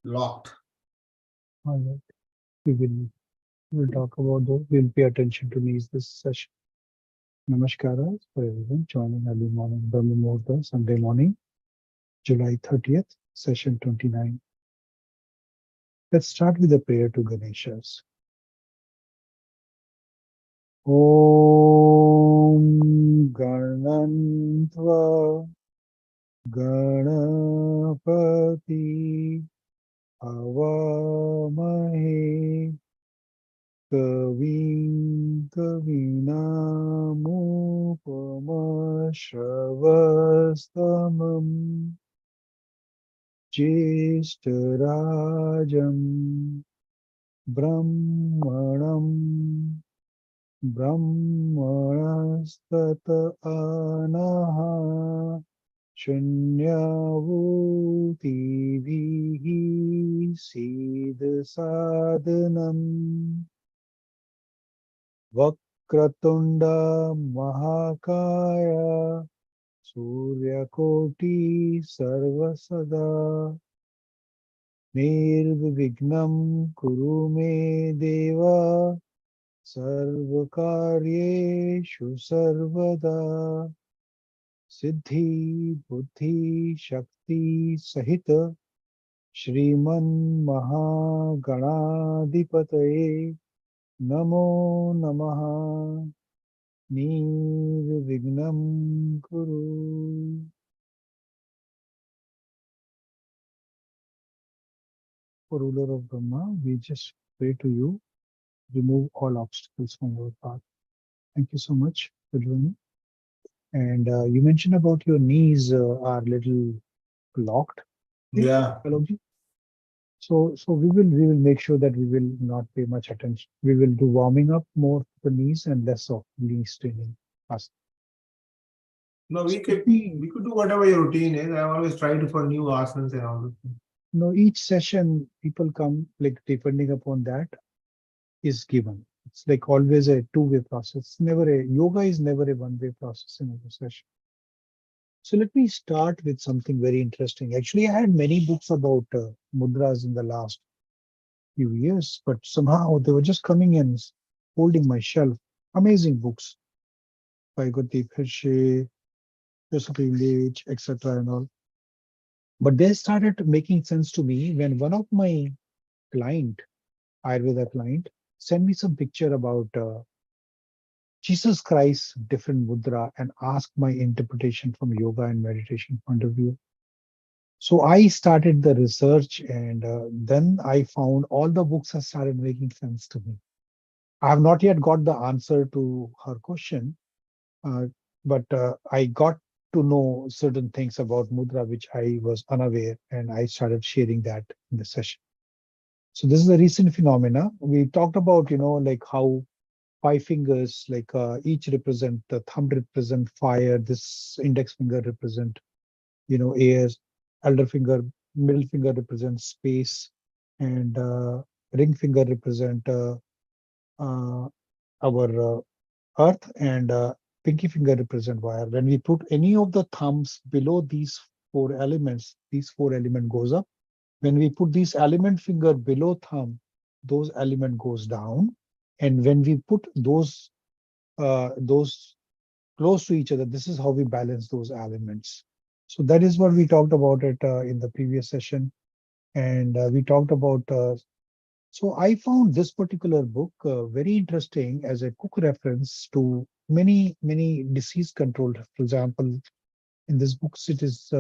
locked. All right. We will talk about those. We'll pay attention to these this session. Namaskaras for everyone joining early morning Brahma Muhurta Sunday morning, July 30th, session 29. Let's start with a prayer to Ganeshas. Om Ganantva Ganapati Avamahe Kavim Kavinamupamashravastamam Jeshtarajam Brahmanam Brahmanastata Anaha Shunyavutivihi Siddhasadhanam Vakratunda Mahakaya Suryakoti Sarvasada Nirvignam Kurume Deva Sarvakaryeshu Sarvada Siddhi Buddhi Shakti Sahita Shriman Mahaganadhipataye Namo Namaha Nirvignam Kuru. O ruler of Brahma, we just pray to you, remove all obstacles from your path. Thank you so much for joining. And you mentioned about your knees are little locked. Okay, Yeah. Alokji? So we will make sure that we will not pay much attention. We will do warming up more for the knees and less of knee straining. Us. No, So let me we could do whatever your routine is. I'm always trying to for new asanas and all those things. know each session people come like depending upon that is given. It's like always a two-way process. It's never a yoga is never a one-way process in a session. So let me start with something very interesting. Actually, I had many books about mudras in the last few years, but somehow they were just coming in, holding my shelf. Amazing books by Gurdeep Hirsch, Josephine Leach, etc. and all. But they started making sense to me when one of my client, Ayurveda client, sent me some picture about Jesus Christ, different mudra, and asked my interpretation from yoga and meditation point of view. So I started the research, and then I found all the books have started making sense to me. I have not yet got the answer to her question, uh, but I got to know certain things about mudra which I was unaware, and I started sharing that in the session. So this is a recent phenomena. We talked about, like how five fingers, like each represent the thumb represent fire, this index finger represent, air, elder finger, middle finger represents space, and ring finger represent uh, our earth, and pinky finger represent wire. When we put any of the thumbs below these four elements, these four element goes up. When we put this element finger below thumb, those element goes down. And when we put those close to each other, this is how we balance those elements. So that is what we talked about it in the previous session. And we talked about so I found this particular book very interesting as a quick reference to many disease control. For example, in this book, it is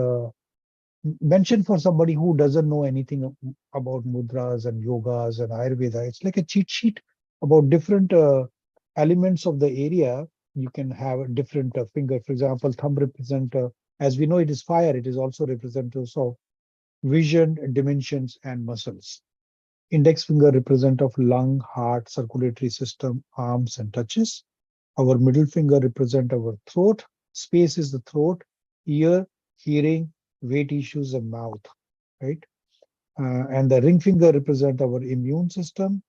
mentioned for somebody who doesn't know anything about mudras and yogas and Ayurveda. It's like a cheat sheet about different elements of the area. You can have a different finger. For example, thumb represent, as we know, it is fire. It is also representative of vision, dimensions, and muscles. Index finger represent of lung, heart, circulatory system, arms, and touches. Our middle finger represent our throat. Space is the throat, ear, hearing, weight issues, and mouth, right? And the ring finger represent our immune system,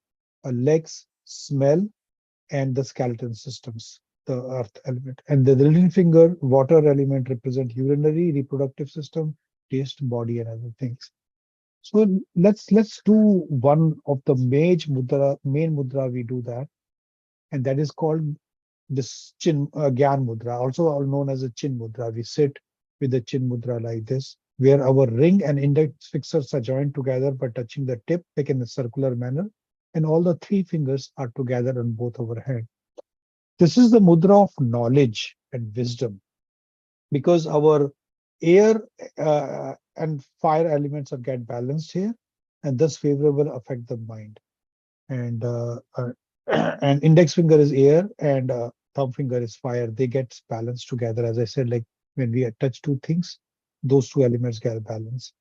legs, smell, and the skeleton systems, the earth element. And the little finger, water element represent urinary, reproductive system, taste, body, and other things. So let's do one of the main mudra we do that, and that is called this chin Gyan mudra, also known as a chin mudra. We sit with the chin mudra like this, where our ring and index fingers are joined together by touching the tip, like in a circular manner, and all the three fingers are together on both our hands. This is the mudra of knowledge and wisdom, because our air and fire elements are get balanced here, and thus favorable affect the mind. And and index finger is air, and thumb finger is fire. They get balanced together. As I said, like when we touch two things, those two elements get balanced.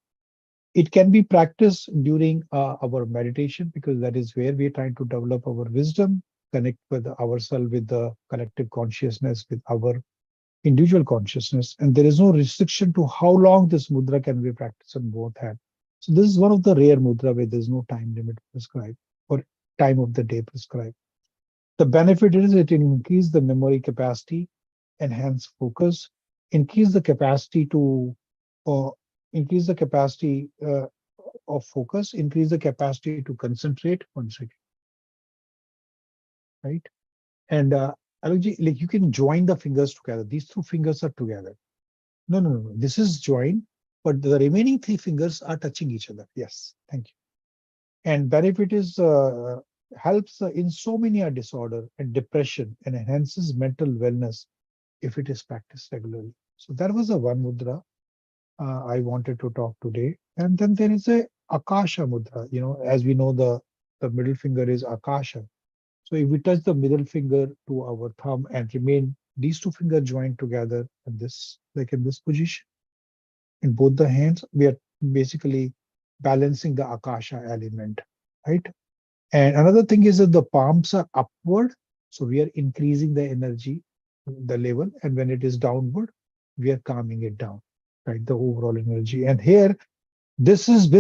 It can be practiced during our meditation, because that is where we are trying to develop our wisdom, connect with ourselves, with the collective consciousness, with our individual consciousness, and there is no restriction to how long this mudra can be practiced on both hands. So this is one of the rare mudra where there's no time limit prescribed or time of the day prescribed. The benefit is it increase the memory capacity, enhance focus, increase the capacity to uh, increase the capacity of focus, increase the capacity to concentrate. One second, right? And Alokji, like you can join the fingers together. These two fingers are together. No. This is joined, but the remaining three fingers are touching each other. Yes, thank you. And benefit is helps insomnia disorder and depression, and enhances mental wellness if it is practiced regularly. So that was a one mudra I wanted to talk today. And then there is a Akasha mudra. You know, as we know, the middle finger is Akasha. So if we touch the middle finger to our thumb and remain these two fingers joined together in this, like in this position, in both the hands, we are basically balancing the Akasha element, right? And another thing is that the palms are upward, so we are increasing the energy, the level, and when it is downward, we are calming it down, right? The overall energy. And here, this is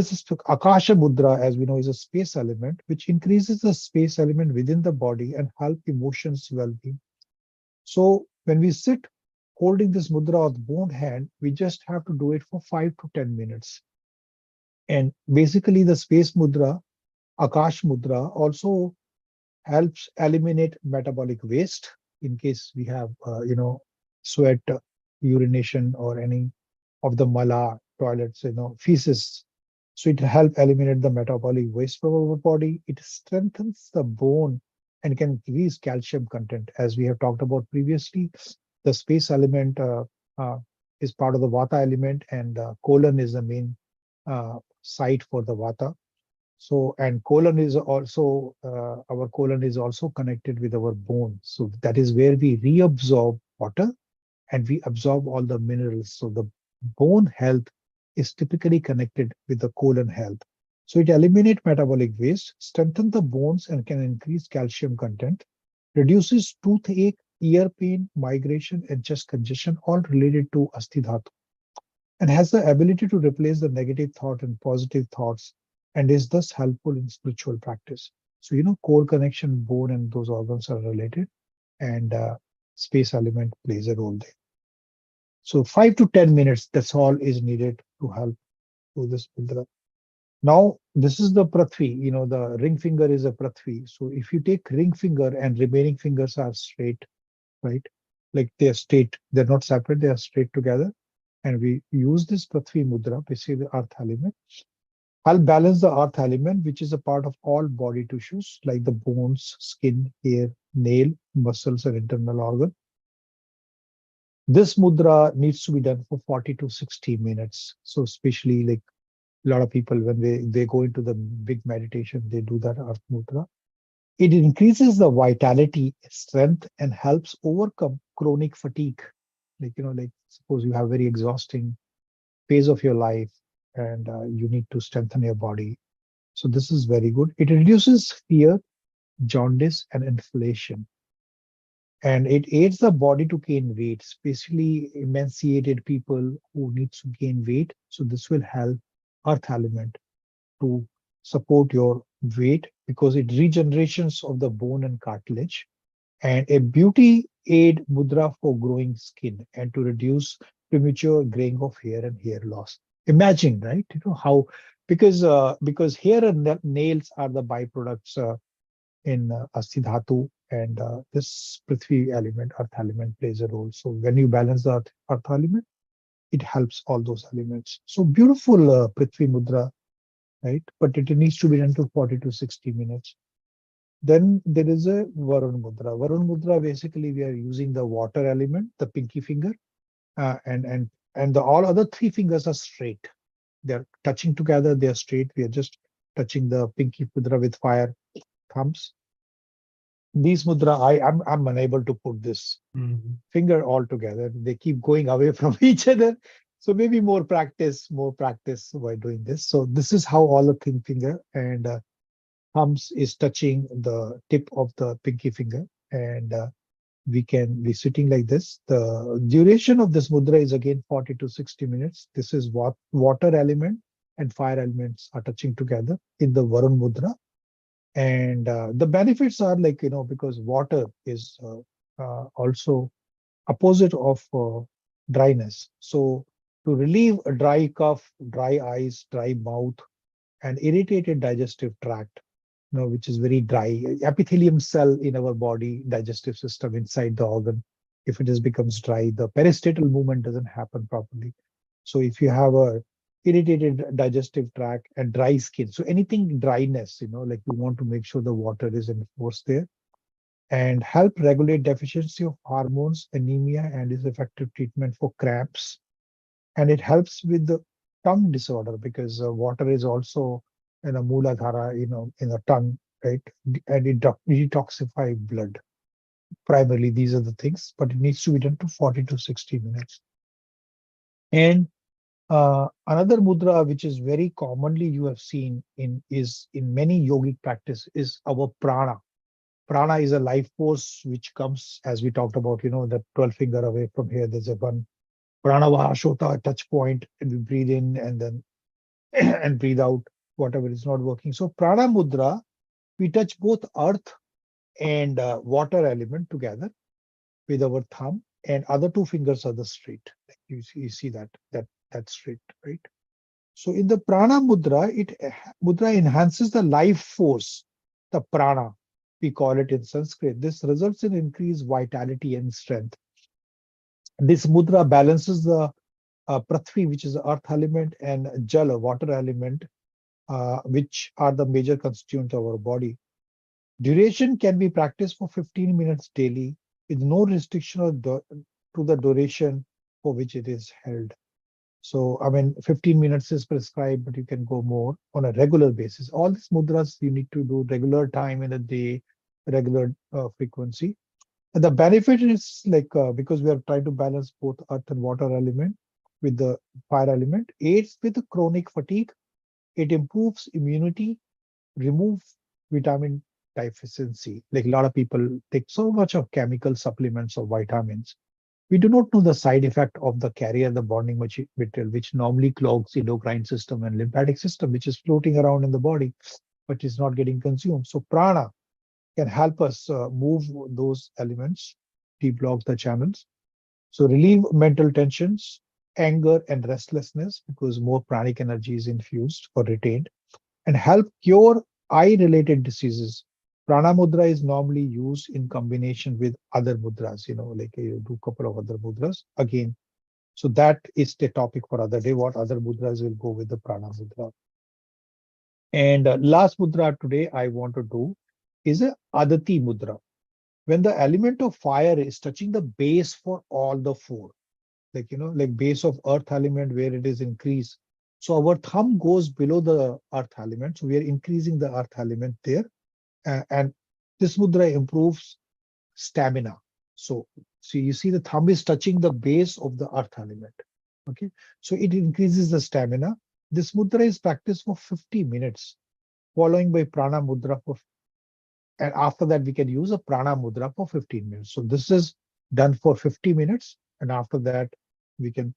Akasha Mudra, as we know, is a space element, which increases the space element within the body and help emotions well-being. So when we sit holding this mudra of the bone hand, we just have to do it for 5 to 10 minutes. And basically, the space mudra, Akash mudra, also helps eliminate metabolic waste in case we have, sweat, urination, or any of the mala toilets, feces. So it helps eliminate the metabolic waste from our body. It strengthens the bone and can increase calcium content. As we have talked about previously, the space element uh, is part of the vata element, and colon is the main site for the vata. So, and colon is also, our colon is also connected with our bone. So that is where we reabsorb water and we absorb all the minerals. So the bone health is typically connected with the colon health. So it eliminates metabolic waste, strengthens the bones and can increase calcium content, reduces toothache, ear pain, migration, and chest congestion, all related to Asthi and has the ability to replace the negative thought and positive thoughts, and is thus helpful in spiritual practice. So, core connection, bone, and those organs are related, and space element plays a role there. So 5 to 10 minutes, that's all is needed to help do this mudra. Now, this is the Prithvi, the ring finger is a Prithvi. So if you take ring finger and remaining fingers are straight, right? Like they're straight, they're not separate, they are straight together. And we use this Prithvi mudra, basically the earth element. I'll balance the earth element, which is a part of all body tissues like the bones, skin, hair, nail, muscles, and internal organ. This mudra needs to be done for 40 to 60 minutes. So especially like a lot of people, when they go into the big meditation, they do that earth mudra. It increases the vitality, strength, and helps overcome chronic fatigue. Like suppose you have very exhausting phase of your life and you need to strengthen your body. So this is very good. It reduces fear, jaundice, and inflammation. And it aids the body to gain weight, especially emaciated people who need to gain weight. So this will help earth element to support your weight because it regenerations of the bone and cartilage, and a beauty aid mudra for growing skin and to reduce premature graying of hair and hair loss. Imagine, right? How because hair and nails are the byproducts in Asti Dhatu, and this Prithvi element, Earth element, plays a role. So when you balance the Earth element, it helps all those elements. So beautiful Prithvi Mudra, right? But it needs to be done to 40 to 60 minutes. Then there is a Varun Mudra. Varun Mudra, basically we are using the water element, the pinky finger, and the all other three fingers are straight. They're touching together, they're straight. We are just touching the pinky mudra with fire thumbs. These mudra, I'm unable to put this finger all together. They keep going away from each other. So maybe more practice while doing this. So this is how all the thin finger and thumbs is touching the tip of the pinky finger, and we can be sitting like this. The duration of this mudra is again 40 to 60 minutes. This is what water element and fire elements are touching together in the Varun mudra. And the benefits are like, because water is also opposite of dryness. So to relieve a dry cough, dry eyes, dry mouth, and irritated digestive tract, which is very dry, epithelium cell in our body, digestive system inside the organ, if it becomes dry, the peristatal movement doesn't happen properly. So if you have a irritated digestive tract and dry skin, so anything dryness, like we want to make sure the water is in force there, and help regulate deficiency of hormones, anemia, and is effective treatment for cramps. And it helps with the tongue disorder because water is also in a mooladhara, in the tongue, right? And it detoxify blood. Primarily, these are the things, but it needs to be done to 40 to 60 minutes. And another mudra, which is very commonly you have seen in many yogic practice, is our prana. Prana is a life force which comes, as we talked about, the 12 finger away from here. There's a one pranava shota touch point, and we breathe in and then and breathe out whatever is not working. So prana mudra, we touch both earth and water element together with our thumb, and other two fingers are the straight. Like you see that straight, right? So in the prana mudra, mudra enhances the life force, the prana, we call it in Sanskrit. This results in increased vitality and strength. This mudra balances the Prithvi, which is the earth element, and Jala, water element, which are the major constituents of our body. Duration can be practiced for 15 minutes daily with no restriction to the duration for which it is held. So, 15 minutes is prescribed, but you can go more on a regular basis. All these mudras you need to do regular time in a day, regular frequency. And the benefit is like, because we are trying to balance both earth and water element with the fire element, aids with the chronic fatigue. It improves immunity, remove vitamin deficiency. Like a lot of people take so much of chemical supplements of vitamins. We do not know the side effect of the carrier, the bonding material, which normally clogs endocrine system and lymphatic system, which is floating around in the body, but is not getting consumed. So prana can help us move those elements, deblock the channels. So relieve mental tensions, anger and restlessness, because more pranic energy is infused or retained, and help cure eye-related diseases. Prana mudra is normally used in combination with other mudras, like you do a couple of other mudras again. So that is the topic for other day. What other mudras will go with the prana mudra? And last mudra today I want to do is a Adati mudra. When the element of fire is touching the base for all the four, like base of earth element where it is increased. So our thumb goes below the earth element. So we are increasing the earth element there. And this mudra improves stamina. So you see the thumb is touching the base of the earth element. Okay. So it increases the stamina. This mudra is practiced for 50 minutes, following by prana mudra and after that we can use a prana mudra for 15 minutes. So this is done for 50 minutes, and after that we can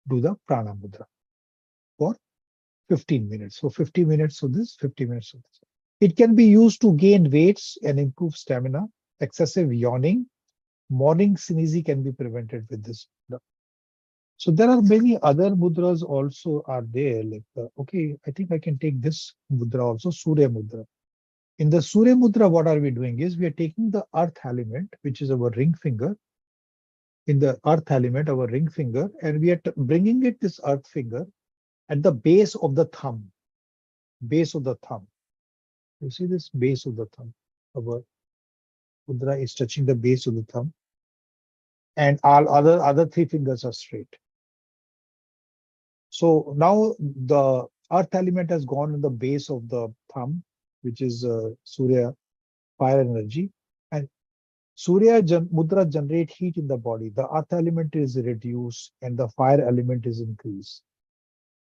do the prana mudra for 15 minutes. So 50 minutes of this, 50 minutes of this. It can be used to gain weights and improve stamina. Excessive yawning, morning sneezy can be prevented with this. So there are many other mudras also are there. Like, okay, I think I can take this mudra also, Surya Mudra. In the Surya Mudra, what are we doing is we are taking the earth element, which is our ring finger, in the earth element, our ring finger, and we are bringing it, this earth finger, at the base of the thumb, base of the thumb. You see this base of the thumb. Our mudra is touching the base of the thumb, and all other three fingers are straight. So now the earth element has gone in the base of the thumb, which is Surya fire energy, and Mudra generate heat in the body. The earth element is reduced and the fire element is increased.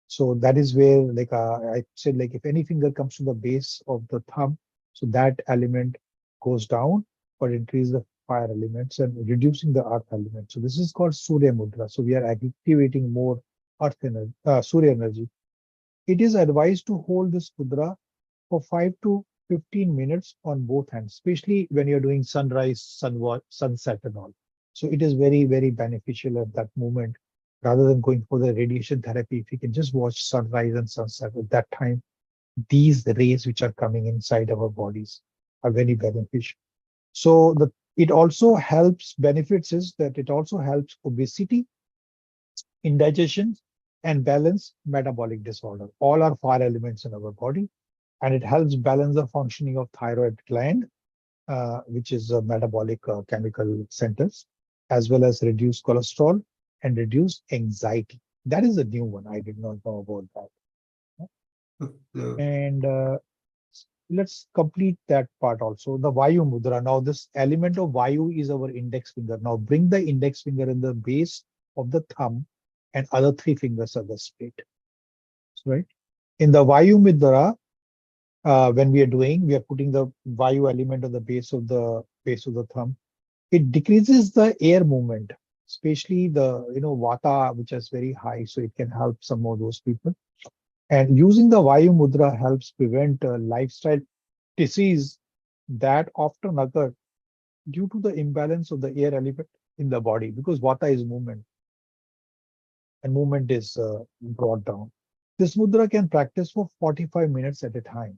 So that is where, like I said, like if any finger comes to the base of the thumb, so that element goes down, but increase the fire elements and reducing the earth element. So this is called Surya Mudra. So we are activating more earth energy, Surya energy. It is advised to hold this mudra for 5 to 15 minutes on both hands, especially when you're doing sunrise, sunset and all. So it is very, very beneficial at that moment. Rather than going for the radiation therapy, if you can just watch sunrise and sunset at that time, these rays which are coming inside our bodies are very beneficial. So it also helps, benefits is that it also helps obesity, indigestion, and balance metabolic disorder. All are fire elements in our body, and it helps balance the functioning of thyroid gland, which is a metabolic chemical centers, as well as reduce cholesterol and reduce anxiety. That is a new one. I did not know about that. And let's complete that part also. The Vayu Mudra. Now, this element of Vayu is our index finger. Now, bring the index finger in the base of the thumb, and other three fingers are the straight. Right? In the Vayu Mudra, when we are putting the Vayu element on the base of the thumb. It decreases the air movement, especially the Vata, which is very high, so it can help some of those people. And using the Vayu Mudra helps prevent lifestyle disease that often occur due to the imbalance of the air element in the body, because Vata is movement, and movement is brought down. This mudra can practice for 45 minutes at a time.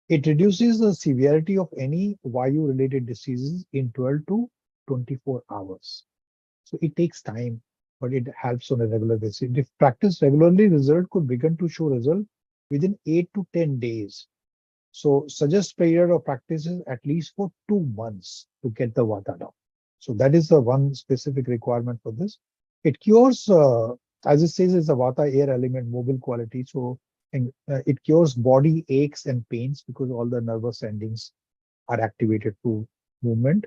It reduces the severity of any Vayu-related diseases in 12 to 24 hours. So it takes time, but it helps on a regular basis. If practiced regularly, result could begin to show result within 8 to 10 days. So suggest period of practices at least for 2 months to get the Vata down. So that is the one specific requirement for this. It cures, as it says, it's a Vata air element mobile quality. So it cures body aches and pains because all the nervous endings are activated to movement,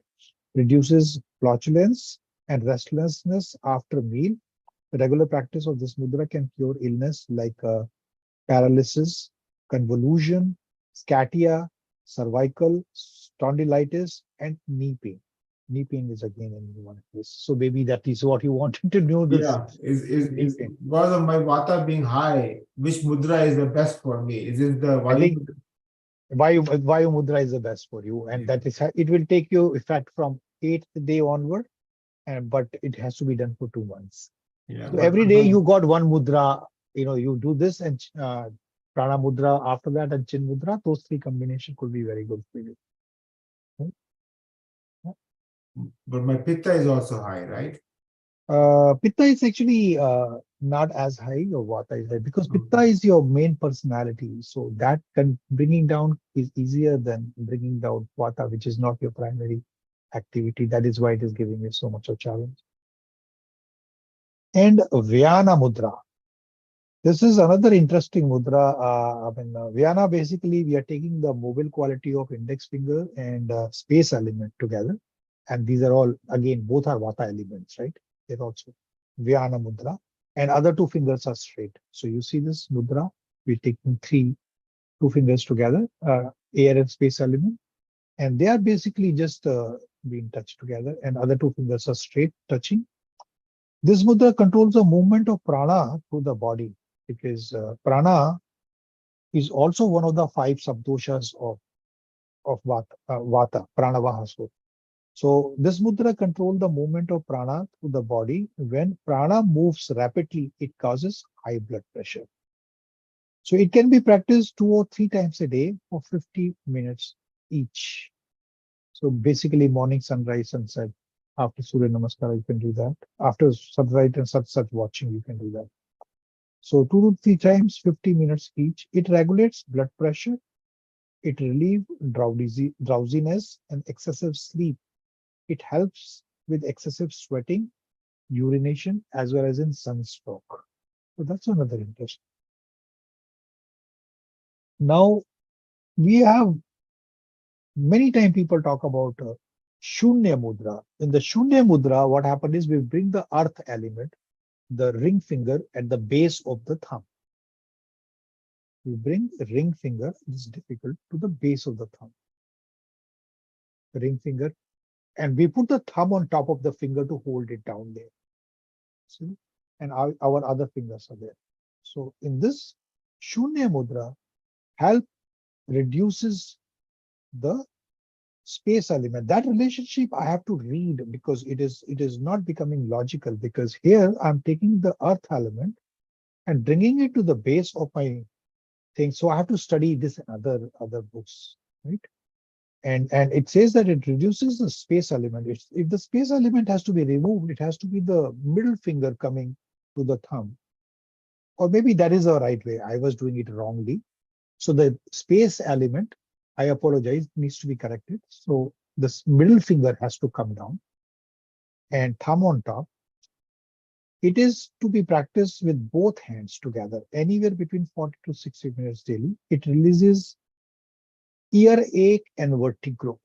reduces flatulence and restlessness after meal. The regular practice of this mudra can cure illness like paralysis, convolution, scatia, cervical, spondylitis, and knee pain. Knee pain is again a new one. So maybe that is what you wanted to know. This Yeah, knee is pain. because of my vata being high, which mudra is the best for me? Is it the I Vayu? think Vayu Mudra is the best for you, and that is it will take you effect from 8th day onward, and but it has to be done for 2 months. Yeah, So every day but you got one mudra, you do this and prana mudra after that and chin mudra. Those three combination could be very good for you. but my pitta is also high, right? Pitta is actually not as high, or Vata is high, because Pitta Okay. is your main personality. So that bringing down is easier than bringing down Vata, which is not your primary activity. That is why it is giving you so much of challenge. And Vyana Mudra. This is another interesting mudra. Vyana, basically, we are taking the mobile quality of index finger and space element together. And these are all, again, both are Vata elements, right? They're also Vyana mudra. And other two fingers are straight. So you see this mudra, we're taking two fingers together, air and space element. And they are basically just being touched together. And other two fingers are straight, touching. This mudra controls the movement of prana through the body, because prana is also one of the five subdoshas of Vata, Pranavaha. So this mudra controls the movement of prana through the body. When prana moves rapidly, it causes high blood pressure. So it can be practiced 2 or 3 times a day for 50 minutes each. So basically morning, sunrise, sunset. After Surya Namaskar, you can do that. After sunrise and such watching, you can do that. So 2 to 3 times, 50 minutes each. It regulates blood pressure. It relieves drowsiness and excessive sleep. It helps with excessive sweating, urination, as well as in sunstroke. So that's another interest. Now we have many times people talk about Shunya Mudra. In the Shunya Mudra, what happened is we bring the earth element, the ring finger at the base of the thumb. We bring the ring finger, this is difficult, to the base of the thumb. The ring finger, and we put the thumb on top of the finger to hold it down there. See? And our other fingers are there. So in this Shunya Mudra, help reduces the space element. That relationship I have to read because it is not becoming logical, because here I'm taking the earth element and bringing it to the base of my thing. So I have to study this in other books, right? And it says that it reduces the space element. If the space element has to be removed, it has to be the middle finger coming to the thumb. Or maybe that is the right way. I was doing it wrongly. So the space element, I apologize, needs to be corrected. So this middle finger has to come down and thumb on top. It is to be practiced with both hands together, anywhere between 40 to 60 minutes daily. It releases earache and vertigo.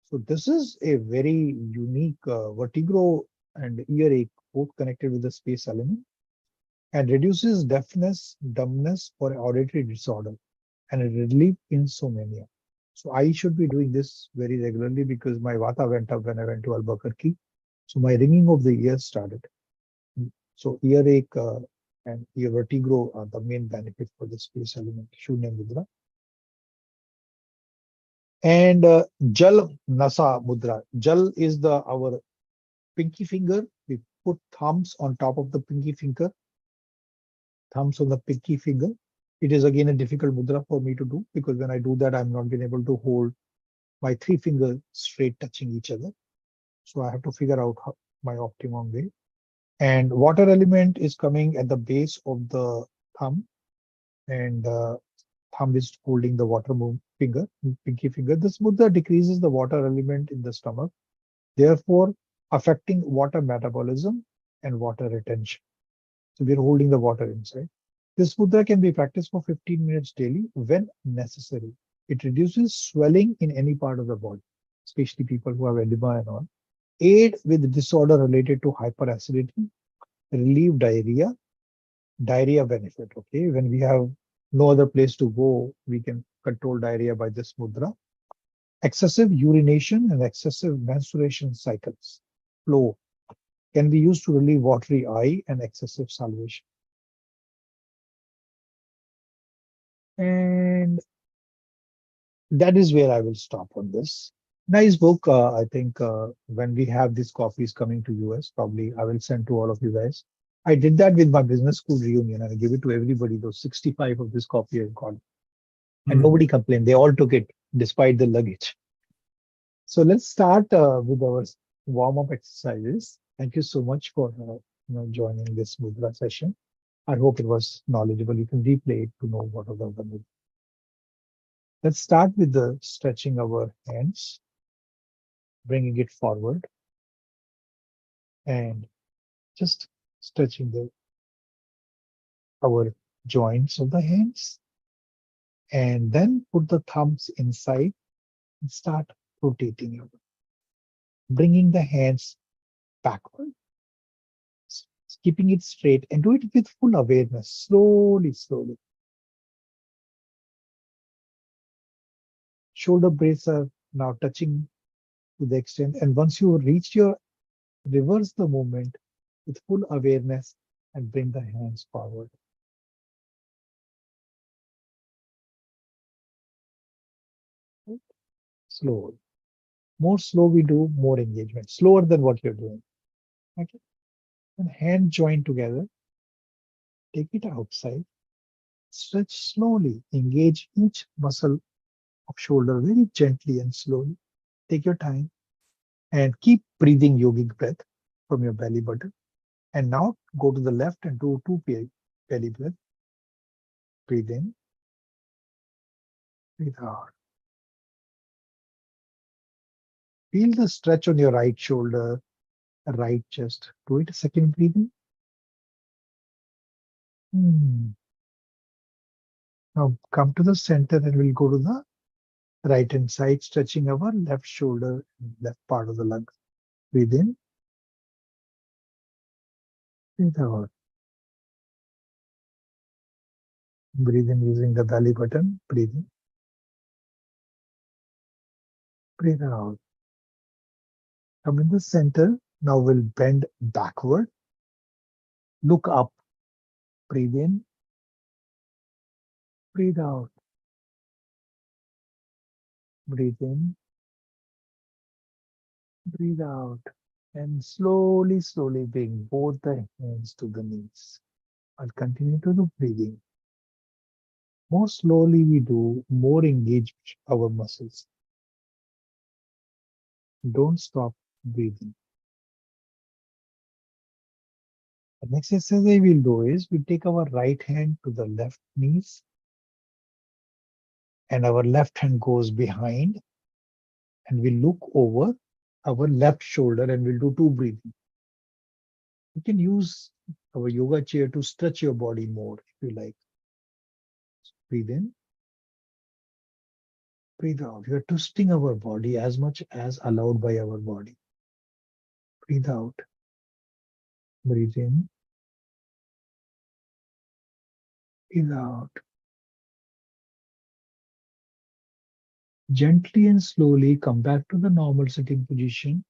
So this is a very unique vertigo and earache, both connected with the space element, and reduces deafness, dumbness, or auditory disorder, and it relieves insomnia. So I should be doing this very regularly because my vata went up when I went to Albuquerque. So my ringing of the ears started. So earache and ear vertigo are the main benefit for the space element, Shunya Mudra. And Jal Nasa Mudra. Jal is our pinky finger. We put thumbs on top of the pinky finger, thumbs on the pinky finger. It is again a difficult mudra for me to do because when I do that, I'm not being able to hold my 3 fingers straight touching each other. So I have to figure out my optimum way. And water element is coming at the base of the thumb, and thumb is holding the water finger, pinky finger. This mudra decreases the water element in the stomach, therefore affecting water metabolism and water retention. So we're holding the water inside. This mudra can be practiced for 15 minutes daily when necessary. It reduces swelling in any part of the body, especially people who have edema and all. Aid with disorder related to hyperacidity, relieve diarrhea benefit. Okay, when we have no other place to go, we can control diarrhea by this mudra. Excessive urination and excessive menstruation cycles flow can be used to relieve watery eye and excessive salivation. And that is where I will stop on this. Nice book. I think when we have these copies coming to US, probably I will send to all of you guys. I did that with my business school reunion and I give it to everybody. Those 65 of this copy I got. And nobody complained. They all took it despite the luggage. So let's start with our warm-up exercises. Thank you so much for joining this mudra session. I hope it was knowledgeable. You can replay it to know what are the mudra. Let's start with the stretching our hands, bringing it forward, and just stretching our joints of the hands. And then put the thumbs inside and start rotating it, bringing the hands backward, keeping it straight, and do it with full awareness, slowly, slowly. Shoulder blades are now touching to the extent, and once you reach reverse the movement with full awareness and bring the hands forward. Slowly. More slow we do, more engagement. Slower than what you're doing. Okay. And hand joined together. Take it outside. Stretch slowly. Engage each muscle of shoulder very gently and slowly. Take your time and keep breathing yogic breath from your belly button. And now go to the left and do two belly breath. Breathe in, breathe out. Feel the stretch on your right shoulder, right chest. Do it a second breathing. Now come to the center and we'll go to the right hand side, stretching our left shoulder, left part of the lung. Breathe in, breathe out. Breathe in using the belly button. Breathe in, breathe out. Come in the center. Now we'll bend backward. Look up. Breathe in, breathe out. Breathe in, breathe out. And slowly, slowly bring both the hands to the knees. I'll continue to do breathing. More slowly we do, more engage our muscles. Don't stop breathing. The next exercise we will do is we take our right hand to the left knees and our left hand goes behind and we look over our left shoulder and we'll do two breathing. You can use our yoga chair to stretch your body more if you like. Breathe in, breathe out. We are twisting our body as much as allowed by our body. Breathe out, breathe in, breathe out. Gently and slowly come back to the normal sitting position.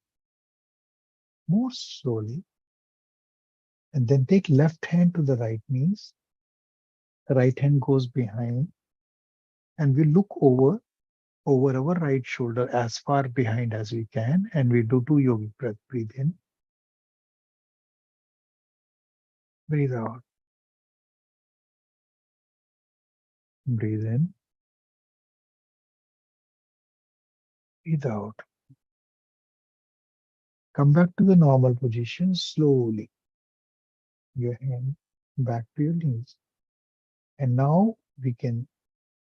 More slowly. And then take left hand to the right knees. The right hand goes behind. And we look over our right shoulder as far behind as we can. And we do two yogic breath. Breathe in. Breathe out. Breathe in. Breathe out. Come back to the normal position slowly. Your hand back to your knees. And now we can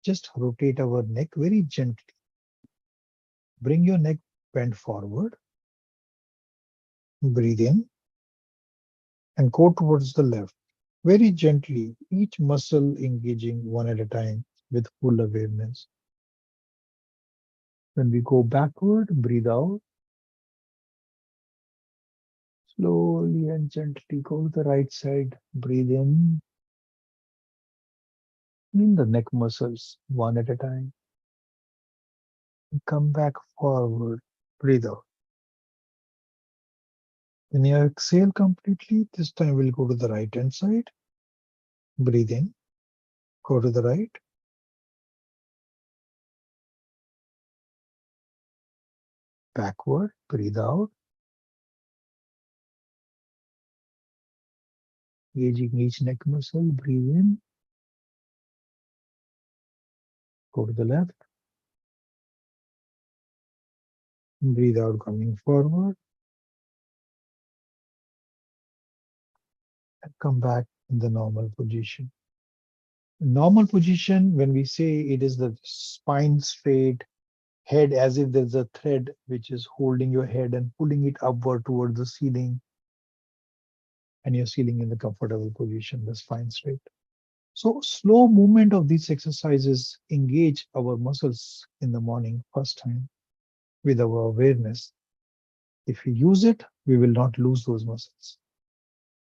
just rotate our neck very gently. Bring your neck bent forward. Breathe in and go towards the left. Very gently, each muscle engaging one at a time with full awareness. When we go backward, breathe out. Slowly and gently go to the right side. Breathe in the neck muscles one at a time. Come back forward. Breathe out. When you exhale completely, this time we'll go to the right hand side. Breathe in. Go to the right. Backward. Breathe out. Engaging each neck muscle. Breathe in. Go to the left. Breathe out, coming forward. And come back in the normal position. Normal position, when we say it is the spine straight, head as if there's a thread which is holding your head and pulling it upward towards the ceiling. And you're sitting in the comfortable position, the spine straight. So slow movement of these exercises engage our muscles in the morning first time with our awareness. If we use it, we will not lose those muscles.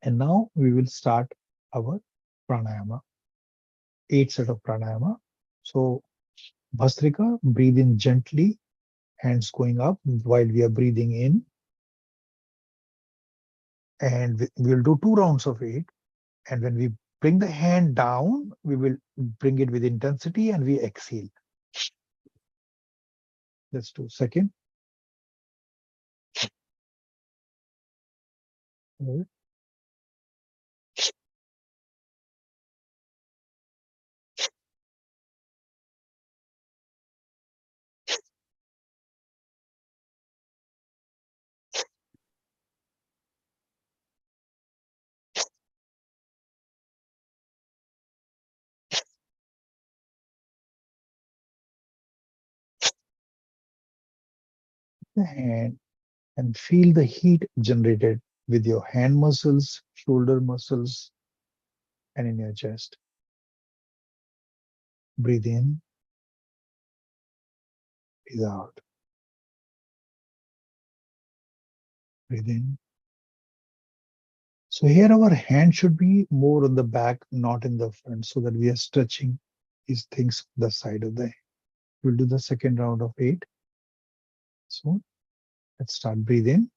And now we will start our pranayama. 8 set of pranayama. So Bhastrika, breathe in gently, hands going up while we are breathing in. And we'll do 2 rounds of 8. And when we bring the hand down, we will bring it with intensity and we exhale. Let's do second. Hold. The hand and feel the heat generated with your hand muscles, shoulder muscles, and in your chest. Breathe in, breathe out. Breathe in. So here our hand should be more on the back, not in the front, so that we are stretching these things the side of the hand. We'll do the second round of 8. So let's start. Breathe in.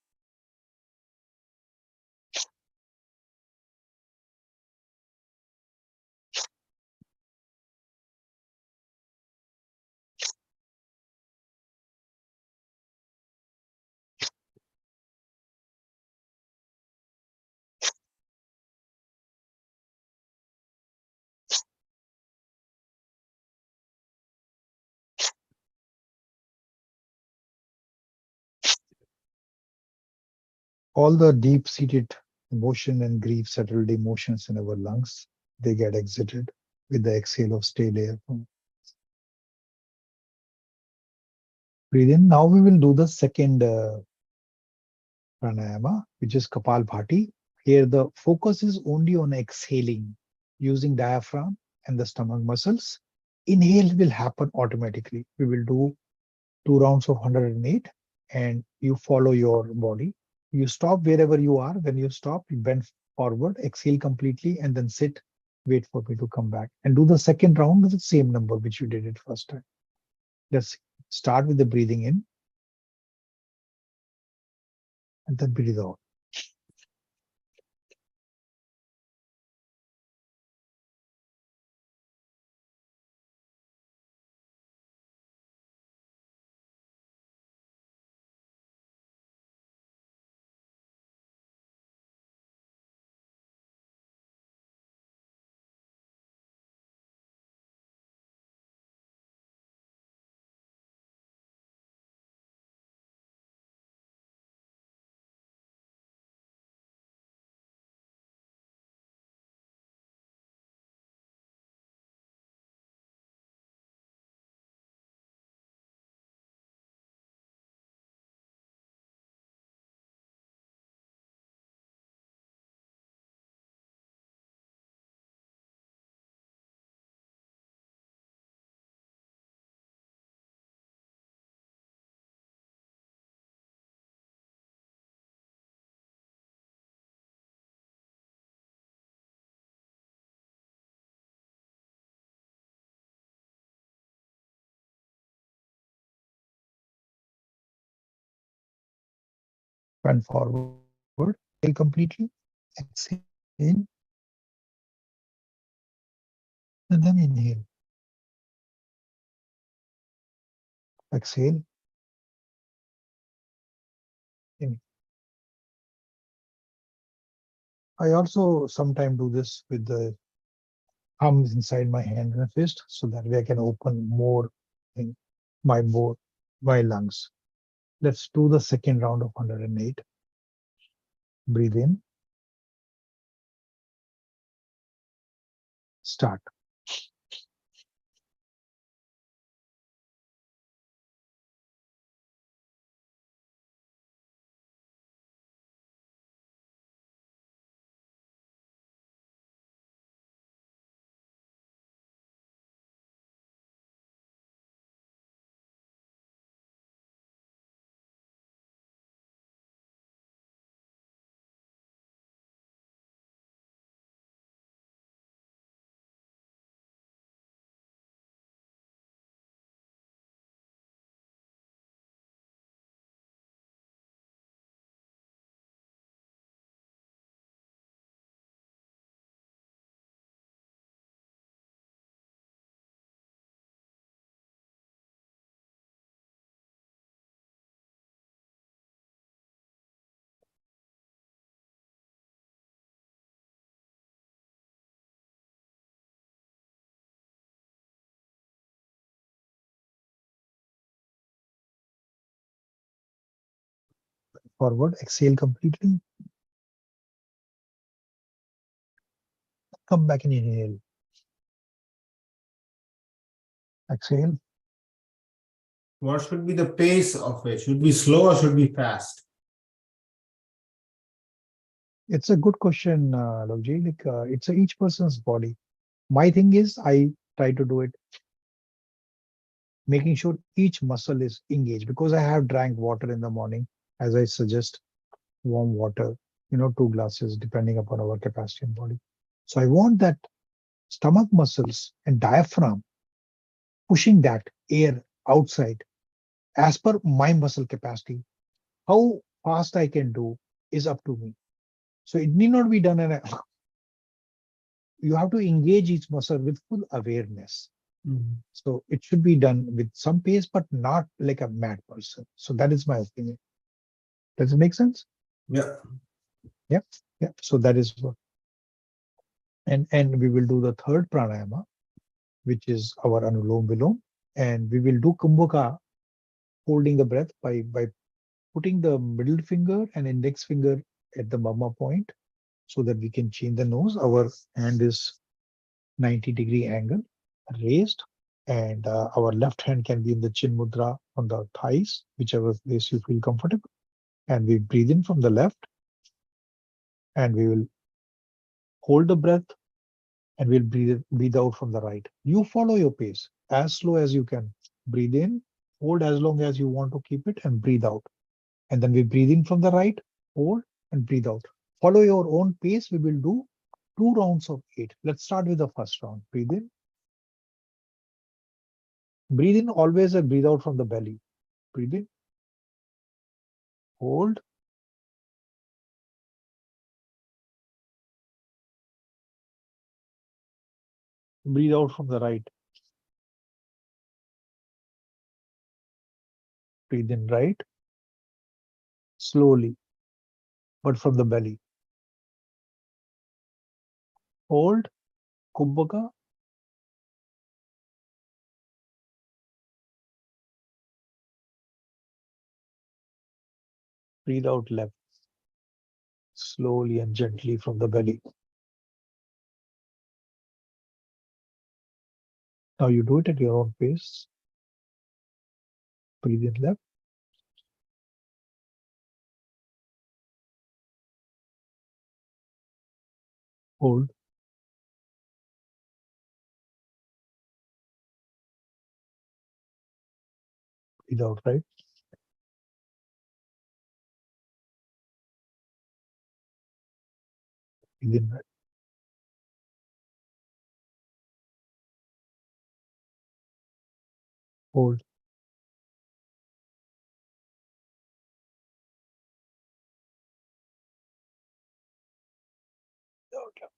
All the deep-seated emotion and grief-settled emotions in our lungs, they get exited with the exhale of stale air. Breathe in. Now we will do the second pranayama, which is Kapalbhati. Here the focus is only on exhaling using diaphragm and the stomach muscles. Inhale will happen automatically. We will do 2 rounds of 108 and you follow your body. You stop wherever you are. When you stop, you bend forward, exhale completely, and then sit, wait for me to come back. And do the second round with the same number which you did it first time. Let's start with the breathing in and then breathe out. Bend forward, exhale completely, exhale, and then inhale. Exhale. In. I also sometimes do this with the thumbs inside my hand and fist, so that way I can open more in more my lungs. Let's do the second round of 108. Breathe in. Start. forward. Exhale completely. Come back and inhale. Exhale. What should be the pace of it? Should be slow or should be fast? It's a good question, Lovji. Like, it's each person's body. My thing is, I try to do it, making sure each muscle is engaged because I have drank water in the morning, as I suggest, warm water, 2 glasses, depending upon our capacity and body. So I want that stomach muscles and diaphragm pushing that air outside as per my muscle capacity. How fast I can do is up to me. So it need not be done in a, you have to engage each muscle with full awareness. So it should be done with some pace, but not like a mad person. So that is my opinion. Does it make sense? Yeah. Yeah. Yeah. So that is what. And we will do the third pranayama, which is our Anulom Vilom. And we will do Kumbhaka, holding the breath by putting the middle finger and index finger at the mama point so that we can change the nose. Our hand is 90-degree angle raised, and our left hand can be in the chin mudra on the thighs, whichever place you feel comfortable. And we breathe in from the left, and we will hold the breath, and we'll breathe out from the right. You follow your pace as slow as you can. Breathe in, hold as long as you want to keep it, and breathe out. And then we breathe in from the right, hold, and breathe out. Follow your own pace. We will do 2 rounds of 8. Let's start with the first round. Breathe in. Breathe in always and breathe out from the belly. Breathe in, hold, breathe out from the right. Breathe in right, slowly, but from the belly. Hold, Kumbhaka. Breathe out left, slowly and gently from the belly. Now you do it at your own pace. Breathe in left, hold, breathe out right. Breathe in right, hold, out left.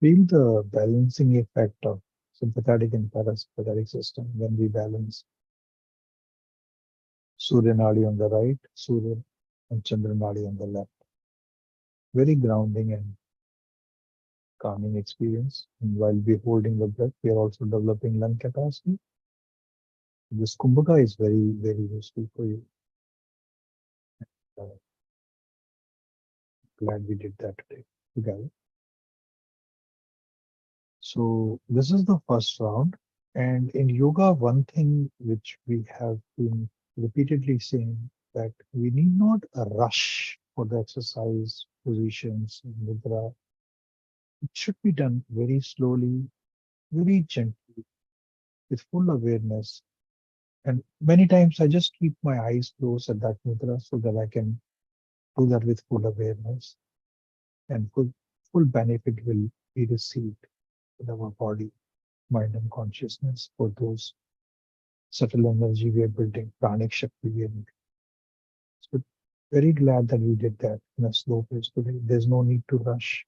Feel the balancing effect of sympathetic and parasympathetic system when we balance Surya Nadi on the right, Surya and Chandra Nadi on the left. Very grounding and calming experience. And while we're holding the breath, we are also developing lung capacity. This Kumbhaka is very, very useful for you. Uh, Glad we did that today together. So this is the first round. And in yoga, one thing which we have been repeatedly saying that we need not rush for the exercise positions, mudra. It should be done very slowly, very gently, with full awareness. And many times I just keep my eyes closed at that mudra so that I can do that with full awareness, and full benefit will be received in our body, mind, and consciousness for those subtle energy we are building, pranic shakti we are building. So very glad that we did that in a slow pace today. There's no need to rush.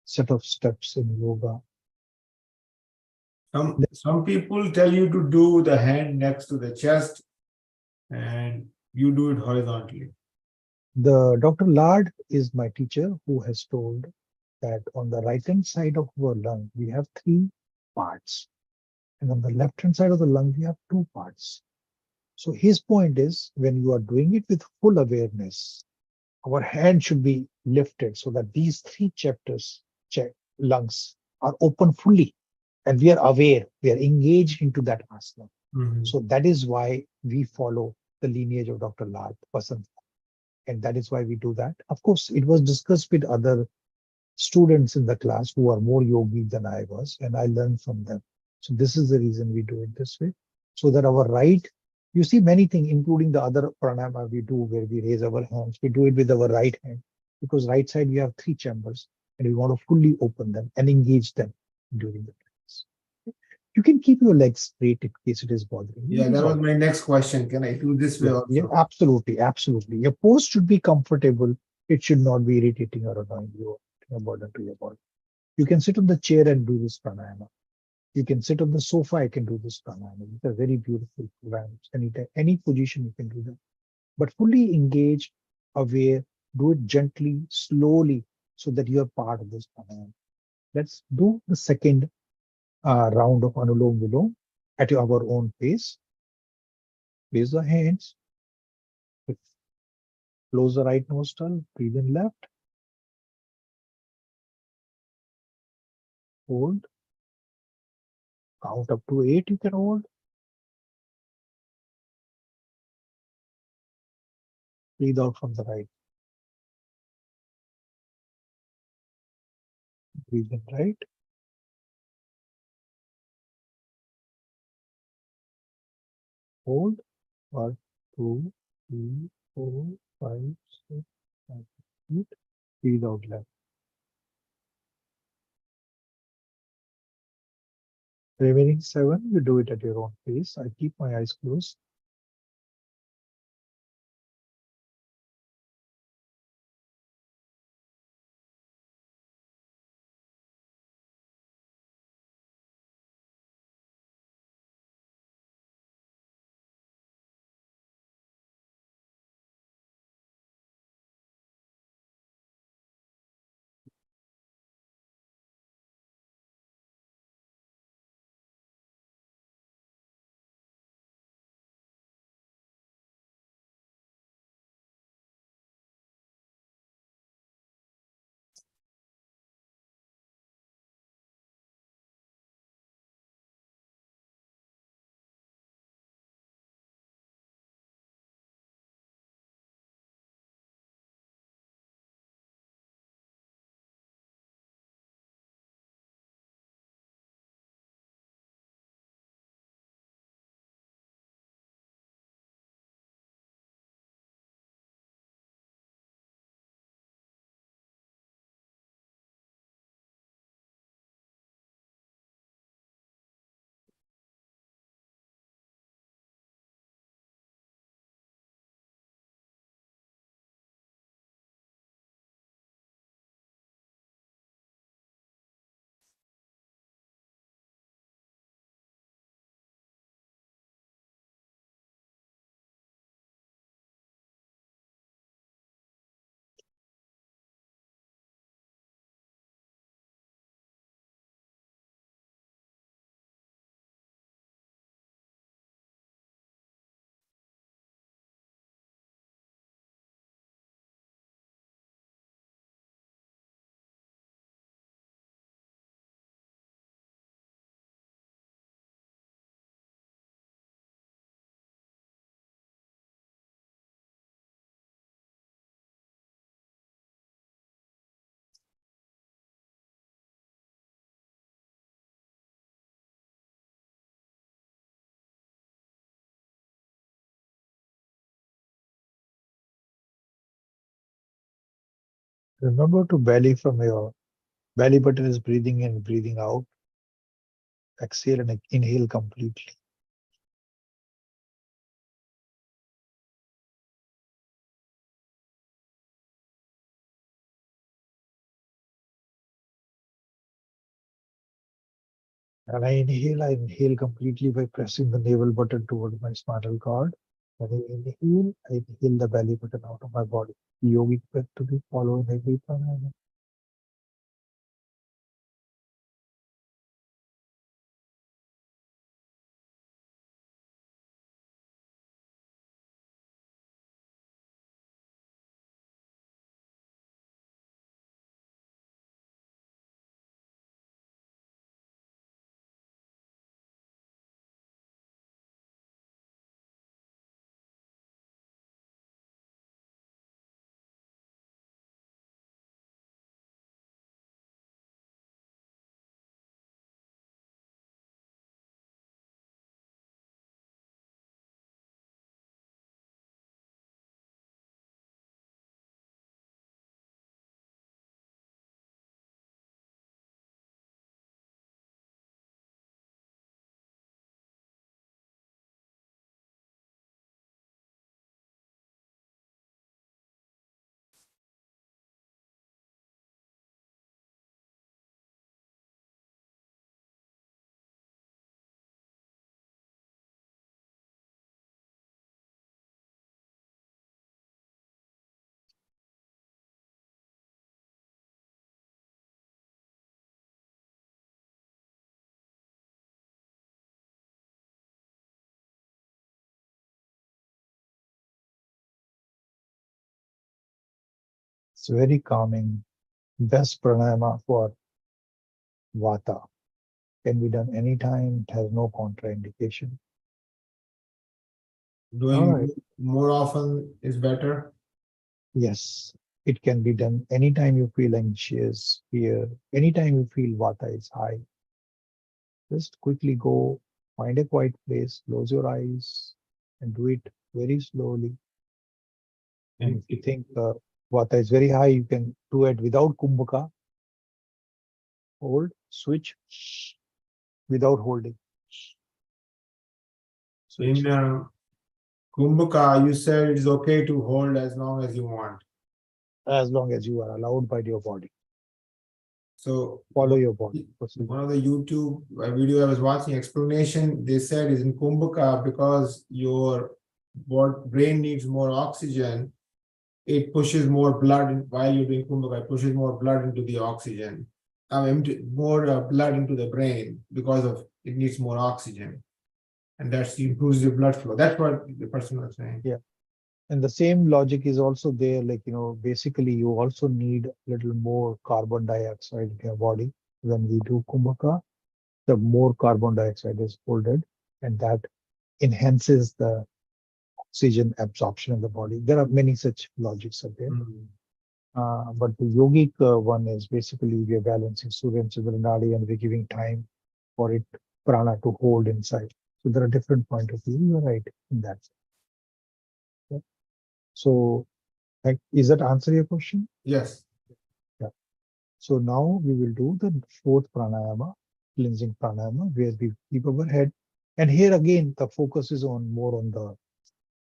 Set of steps in yoga. Some people tell you to do the hand next to the chest and you do it horizontally. The Dr. Lard is my teacher who has told that on the right hand side of our lung we have three parts, and on the left hand side of the lung we have two parts. So his point is when you are doing it with full awareness, our hand should be lifted so that these three chapters, lungs, are open fully, and we are aware, we are engaged into that asana. Mhm. So that is why we follow the lineage of Dr. Lal Vasant, and that is why we do that. Of course, it was discussed with other students in the class who are more yogi than I was, and I learned from them. So this is the reason we do it this way, so that our right, you see many things, including the other pranayama we do where we raise our hands, we do it with our right hand, because right side we have three chambers, and we want to fully open them and engage them during the practice. You can keep your legs straight in case it is bothering you. Yeah, It is that was all. my next question. Can I do this way Yeah, yeah, also? absolutely, absolutely. Your pose should be comfortable. It should not be irritating or annoying you or a burden to your body. You can sit on the chair and do this pranayama. You can sit on the sofa, I can do this pranayama. These are very beautiful pranayams. Anytime, any position you can do that. But fully engaged, aware, do it gently, slowly, so that you are part of this pranayama. Let's do the second round of Anulom Vilom at our own pace. Raise the hands, close the right nostril, breathe in left, hold, count up to 8 you can hold, breathe out from the right, breathe in right, hold, 1, 2, 3, 4, 5, 6, 7, 8, breathe out left. Remaining 7, you do it at your own pace. I keep my eyes closed. Remember to belly from your belly button is breathing in, breathing out. Exhale and inhale completely. And I inhale completely by pressing the navel button towards my spinal cord. When I inhale the belly button out of my body. Yogic breath to be followed every pranayama. It's very calming. Best pranayama for vata. Can be done anytime. It has no contraindication. All right. Doing more often is better. Yes, it can be done anytime you feel anxious, fear, anytime you feel vata is high. Just quickly go, find a quiet place, close your eyes, and do it very slowly. And if you think vata is very high, you can do it without kumbhaka. Hold, switch, without holding. Switch. In Kumbhaka, you said it's okay to hold as long as you want. As long as you are allowed by your body. So Follow your body. one of the YouTube video I was watching explanation, they said is in Kumbhaka because your brain needs more oxygen, it pushes more blood while you're doing Kumbhaka, it pushes more blood into the oxygen. More blood into the brain because of it needs more oxygen. And that improves your blood flow. That's what the person was saying. Yeah. And the same logic is also there, like, basically you also need a little more carbon dioxide in your body. When we do Kumbhaka, the more carbon dioxide is holded, and that enhances the oxygen absorption in the body. There are many such logics out there. Mm. But the yogic one is basically we are balancing Surya and Chandra Nadi, and we're giving time for it, prana, to hold inside. So there are different point of view. You're right in that. Yeah. So, like, is that answer your question? Yes. Yeah. So now we will do the fourth pranayama, cleansing pranayama, where we keep our head. And here again, the focus is on more on the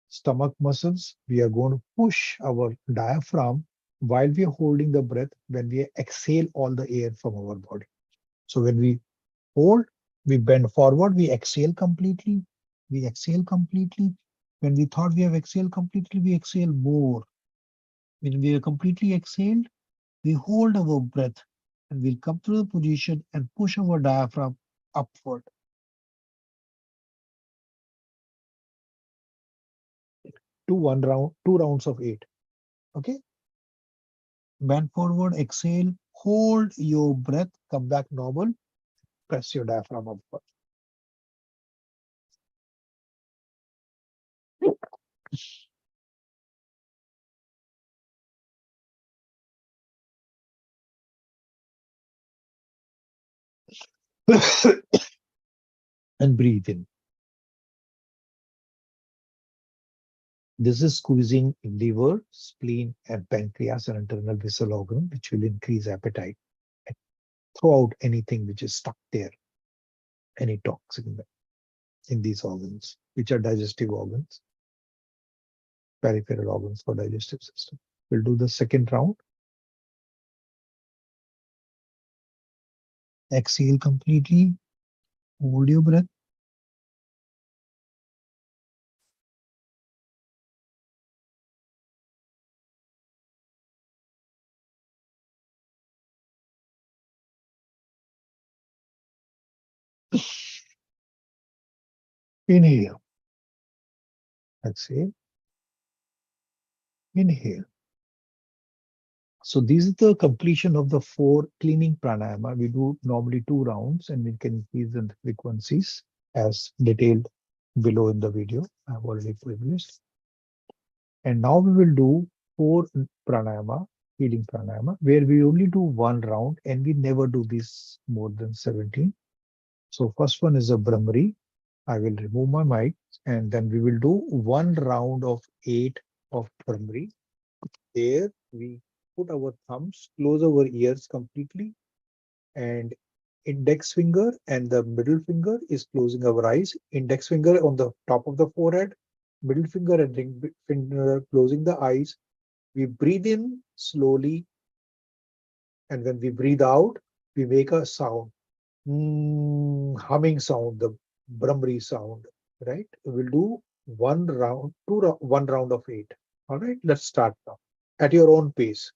stomach muscles. We are going to push our diaphragm while we are holding the breath when we exhale all the air from our body. So when we hold, we bend forward, we exhale completely. We exhale completely. When we thought we have exhaled completely, we exhale more. When we are completely exhaled, we hold our breath and we'll come to the position and push our diaphragm upward. Two rounds of 8. Okay. Bend forward, exhale, hold your breath, come back normal, press your diaphragm upward. And breathe in. This is squeezing liver, spleen, and pancreas and internal vessel organ, which will increase appetite and throw out anything which is stuck there, any toxin in these organs, which are digestive organs, peripheral organs for digestive system. We'll do the second round. Exhale completely. Hold your breath. Inhale. Exhale. Inhale. So this is the completion of the 4 cleaning pranayama. We do normally 2 rounds, and we can increase the frequencies as detailed below in the video I have already published. And now we will do 4 pranayama, healing pranayama, where we only do 1 round and we never do this more than 17. So first one is a Brahmari. I will remove my mic, and then we will do 1 round of 8 of Brahmari. There we put our thumbs, close our ears completely, and index finger and the middle finger is closing our eyes. Index finger on the top of the forehead, middle finger and ring finger closing the eyes. We breathe in slowly, and when we breathe out, we make a sound, humming sound, the Brahmari sound, right? We'll do 1 round, 1 round of 8. All right, let's start now at your own pace.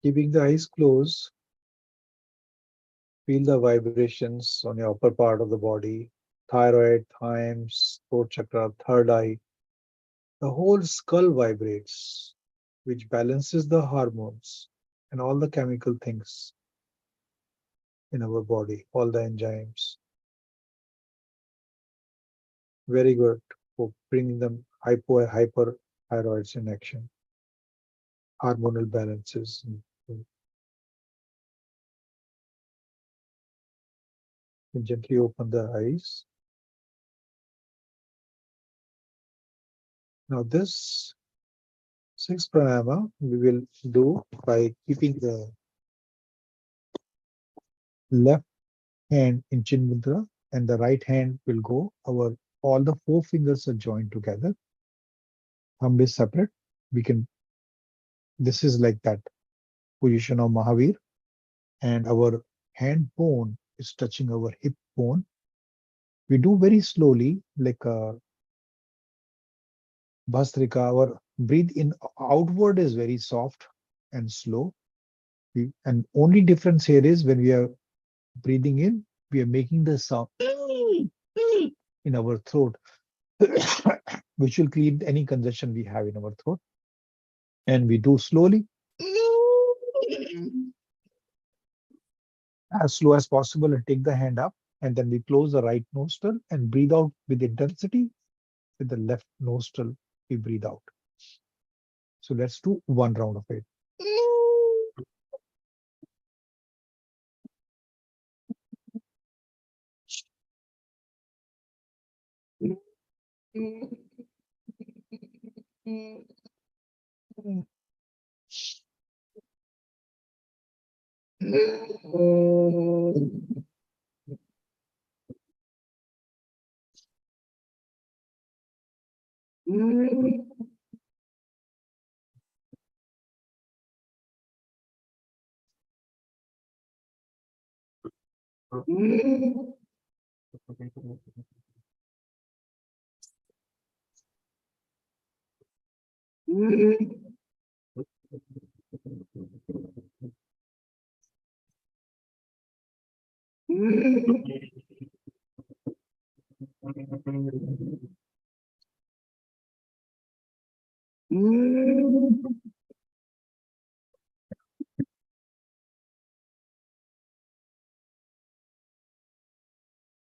Keeping the eyes closed, feel the vibrations on your upper part of the body, thyroid, thymus, throat chakra, third eye. The whole skull vibrates, which balances the hormones and all the chemical things in our body, all the enzymes. Very good for bringing them hyperthyroids in action, hormonal balances. And gently open the eyes. Now this 6th pranayama we will do by keeping the left hand in chin mudra, and the right hand will go. All the 4 fingers are joined together. Thumb is separate. We can This is like that position of Mahavir, and our hand bone is touching our hip bone. We do very slowly, like a Bhastrika. Our breathe in outward is very soft and slow. And only difference here is when we are breathing in, we are making the sound in our throat, which will clean any congestion we have in our throat. And we do slowly, as slow as possible, and take the hand up. And then we close the right nostril and breathe out with intensity. With the left nostril, we breathe out. So let's do one round of it.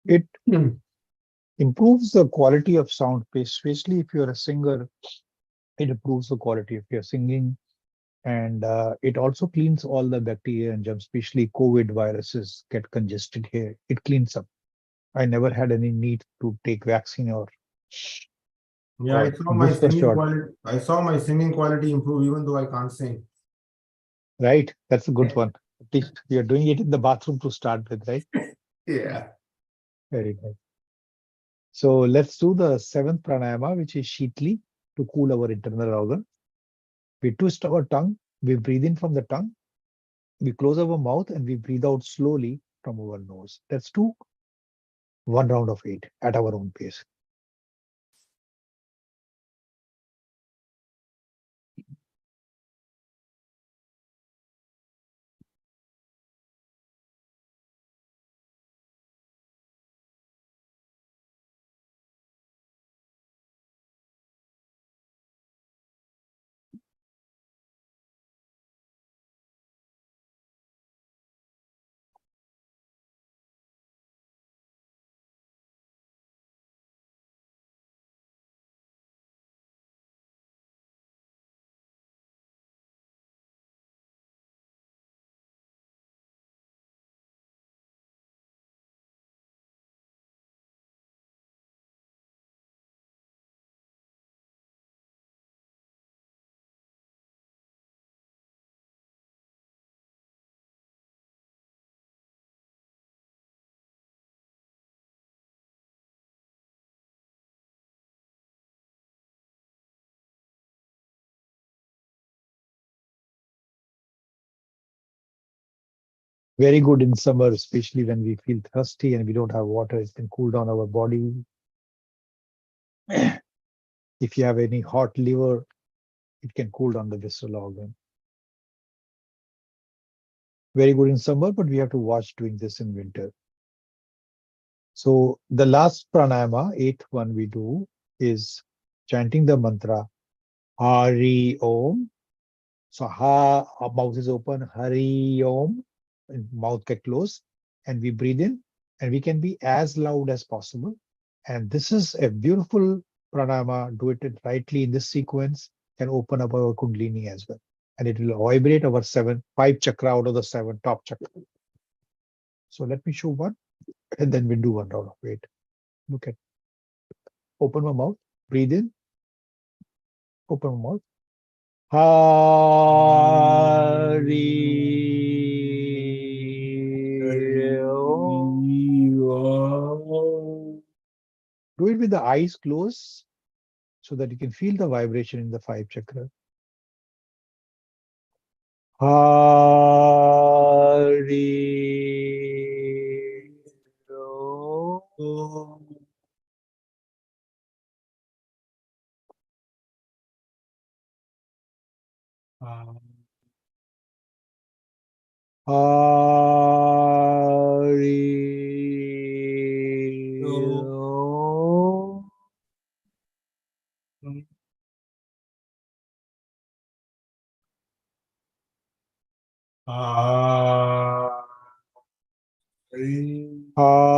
It improves the quality of sound, especially if you're a singer. It improves the quality of your singing, and it also cleans all the bacteria and germs, especially COVID viruses get congested here. It cleans up. I never had any need to take vaccine Yeah, or booster shot. I saw my singing quality improve even though I can't sing. Right? That's a good one. At least you're doing it in the bathroom to start with, right? Yeah. Very nice. So let's do the seventh pranayama, which is Shitli, to cool our internal organ. We twist our tongue, we breathe in from the tongue, we close our mouth, and we breathe out slowly from our nose. Let's do one round of 8 at our own pace. Very good in summer, especially when we feel thirsty and we don't have water. It can cool down our body. If you have any hot liver, it can cool down the visceral organ. Very good in summer, but we have to watch doing this in winter. So the last pranayama, 8th one we do, is chanting the mantra Hari Om. So ha, our mouth is open, Hari Om, and mouth get closed, and we breathe in, and we can be as loud as possible. And this is a beautiful pranayama. Do it rightly in this sequence, can open up our kundalini as well. And it will vibrate our 5 chakra out of the 7 top chakra. So let me show one, and then we'll do one round of it. Look at, open my mouth, breathe in, open my mouth. Hari Om. Do it with the eyes closed so that you can feel the vibration in the 5 chakra. Hari. Hari.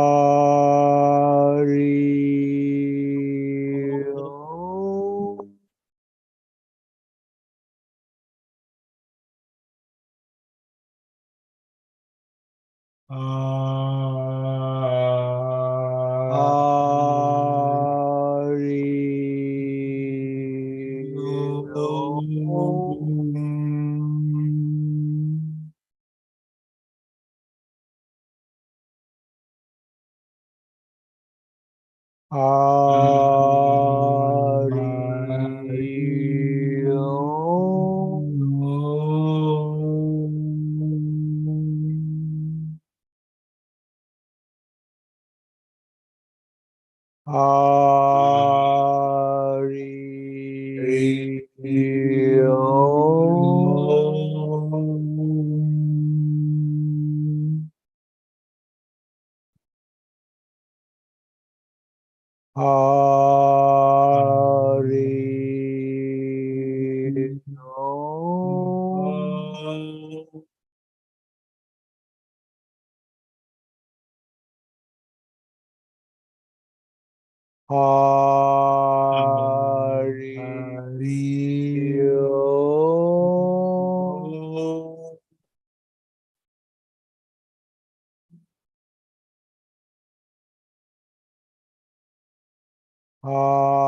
Hari.